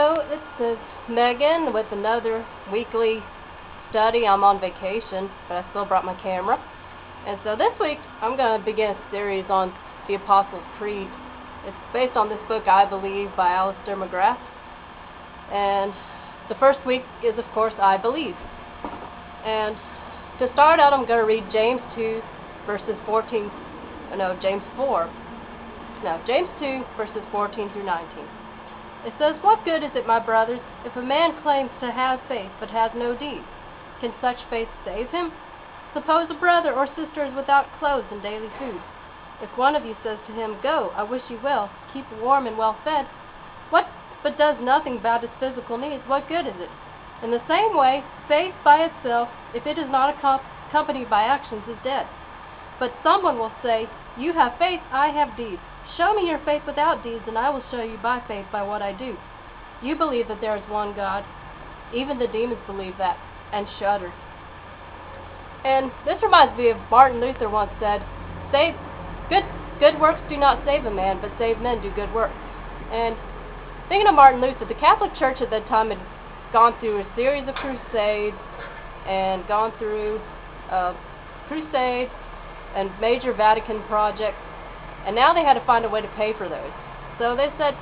Hello, this is Megan with another weekly study. I'm on vacation, but I still brought my camera. And so this week, I'm going to begin a series on the Apostles' Creed. It's based on this book, I Believe, by Alister McGrath. And the first week is, of course, I Believe. And to start out, I'm going to read James 2, verses 14, James 4. No, James 2, verses 14 through 19. It says, "What good is it, my brothers, if a man claims to have faith but has no deeds? Can such faith save him? Suppose a brother or sister is without clothes and daily food. If one of you says to him, 'Go, I wish you well, keep warm and well fed,' but does nothing about his physical needs, what good is it? In the same way, faith by itself, if it is not accompanied by actions, is dead. But someone will say, 'You have faith, I have deeds. Show me your faith without deeds, and I will show you by faith by what I do.' You believe that there is one God. Even the demons believe that, and shudder." And this reminds me of Martin Luther once said, Good works do not save a man, but save men do good works." And thinking of Martin Luther, the Catholic Church at that time had gone through a series of crusades, and gone through crusades and major Vatican projects. And now they had to find a way to pay for those. So they said,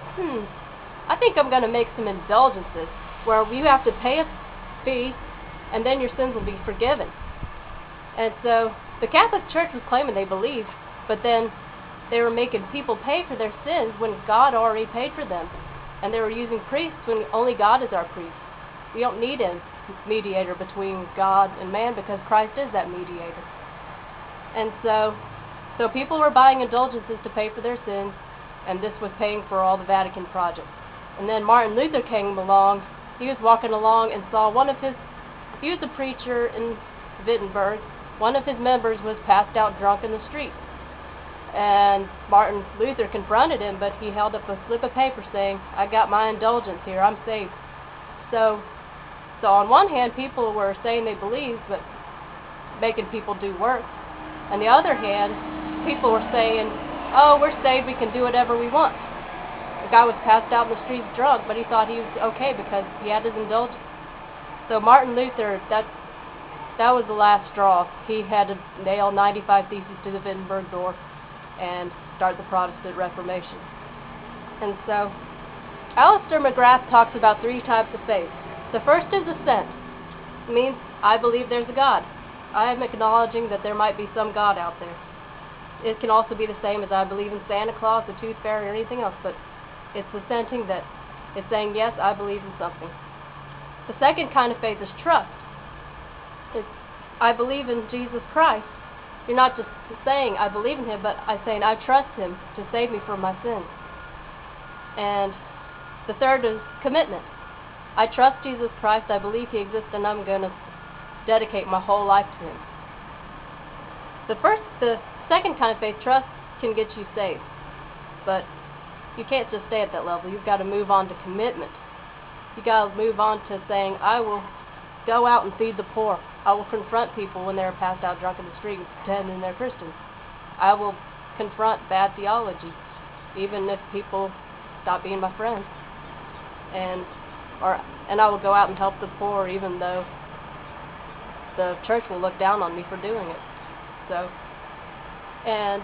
I think I'm going to make some indulgences where you have to pay a fee and then your sins will be forgiven. And so the Catholic Church was claiming they believed, but then they were making people pay for their sins when God already paid for them. And they were using priests when only God is our priest. We don't need a mediator between God and man because Christ is that mediator. And so people were buying indulgences to pay for their sins, and this was paying for all the Vatican projects. And then Martin Luther came along. He was walking along and saw he was a preacher in Wittenberg. One of his members was passed out drunk in the street. And Martin Luther confronted him, but he held up a slip of paper saying, "I got my indulgence here, I'm saved." So on one hand, people were saying they believed, but making people do work. On the other hand, people were saying, "Oh, we're saved, we can do whatever we want." The guy was passed out in the streets drunk, but he thought he was okay because he had his indulgence. So Martin Luther, that was the last straw. He had to nail 95 Theses to the Wittenberg door and start the Protestant Reformation. And so Alister McGrath talks about 3 types of faith. The first is assent. It means I believe there's a God. I am acknowledging that there might be some God out there. It can also be the same as I believe in Santa Claus, the Tooth Fairy, or anything else, but it's assenting that it's saying, yes, I believe in something. The second kind of faith is trust. It's I believe in Jesus Christ. You're not just saying I believe in him, but I'm saying I trust him to save me from my sins. And the third is commitment. I trust Jesus Christ, I believe he exists, and I'm going to dedicate my whole life to him. The second kind of faith, trust, can get you saved. But you can't just stay at that level. You've got to move on to commitment. You've got to move on to saying, I will go out and feed the poor. I will confront people when they're passed out drunk in the street and pretending they're Christians. I will confront bad theology, even if people stop being my friends. And I will go out and help the poor, even though the church will look down on me for doing it. And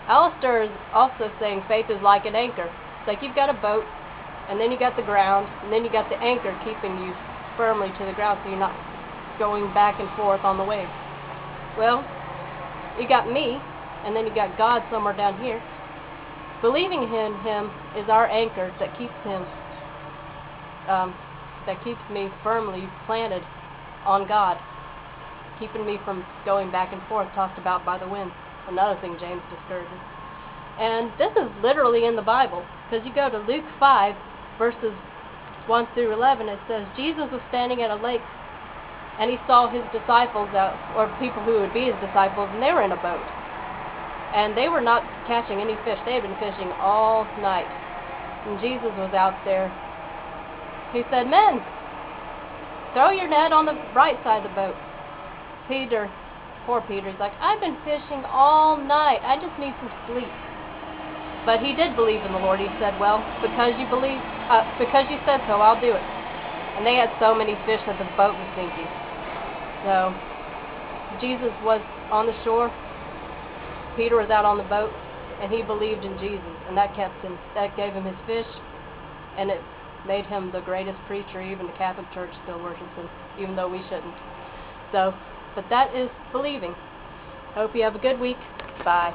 Alister is also saying faith is like an anchor. It's like you've got a boat, and then you got the ground, and then you got the anchor keeping you firmly to the ground so you're not going back and forth on the waves. Well, you got me, and then you got God somewhere down here. Believing in him is our anchor that keeps me firmly planted on God, keeping me from going back and forth, tossed about by the wind. Another thing James discourages. And this is literally in the Bible, because you go to Luke 5, verses 1 through 11, it says, Jesus was standing at a lake, and he saw his disciples, or people who would be his disciples, and they were in a boat. And they were not catching any fish. They had been fishing all night. And Jesus was out there. He said, "Men, throw your net on the right side of the boat." Poor Peter's like, "I've been fishing all night. I just need some sleep." But he did believe in the Lord. He said, "Well, because you believe Because you said so, I'll do it. And they had so many fish that the boat was sinking. So, Jesus was on the shore, Peter was out on the boat, and he believed in Jesus, and that gave him his fish, and it made him the greatest preacher. Even the Catholic Church still worships him, even though we shouldn't. So, but that is believing. Hope you have a good week. Bye.